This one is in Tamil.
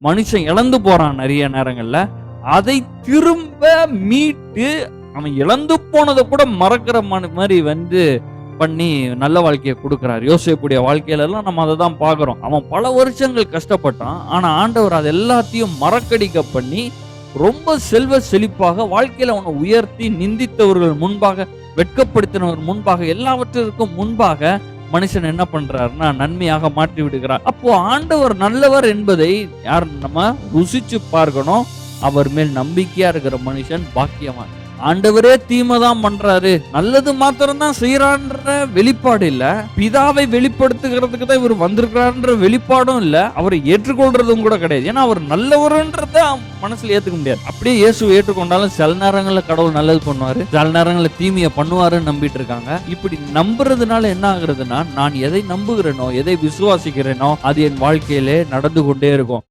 மனுஷன் இழந்து போறான் நிறைய நேரங்கள்ல. அதை திரும்ப மீட்டு அவன் இழந்து போனதை கூட மறக்கிற மாதிரி பண்ணி நல்ல வாழ்க்கையை கொடுக்கிறார். யோசேப்புடைய வாழ்க்கையில எல்லாம் நம்ம அதை தான் பார்க்கிறோம். அவன் பல வருஷங்கள் கஷ்டப்பட்டான். ஆனா ஆண்டவர் அது எல்லாத்தையும் மறக்கடிக்க பண்ணி ரொம்ப செல்வ செழிப்பாக வாழ்க்கையில அவனை உயர்த்தி, நிந்தித்தவர்கள் முன்பாக, வெட்கப்படுத்தினவர் முன்பாக, எல்லாவற்றிற்கும் முன்பாக மனுஷன் என்ன பண்றாருன்னா நன்மையாக மாற்றி விடுகிறார். அப்போ ஆண்டவர் நல்லவர் என்பதை யார் நம்ம ருசிச்சு பார்க்கணும். அவர் மேல் நம்பிக்கையா இருக்கிற மனுஷன் பாக்கியவான். ஆண்டவரே தீமைதான் பண்றாரு, நல்லது மாத்திரம் தான் செய்யறான்ற வெளிப்பாடு இல்ல, பிதாவை வெளிப்படுத்துகிறதுக்கு தான் இவர் வந்திருக்கிறார்ன்ற வெளிப்பாடும் இல்ல, அவரை ஏற்றுக்கொள்றதும் கூட கிடையாது. ஏன்னா அவர் நல்லவருன்றத மனசுல ஏத்துக்க முடியாது. அப்படியே இயேசு ஏற்றுக்கொண்டாலும் சில நேரங்கள்ல கடவுள் நல்லது பண்ணுவாரு, சில நேரங்கள்ல தீமையை பண்ணுவாருன்னு நம்பிட்டு இருக்காங்க. இப்படி நம்புறதுனால என்ன ஆகுறதுன்னா, நான் எதை நம்புகிறேனோ, எதை விசுவாசிக்கிறேனோ அது என் வாழ்க்கையிலே நடந்து கொண்டே இருக்கும்.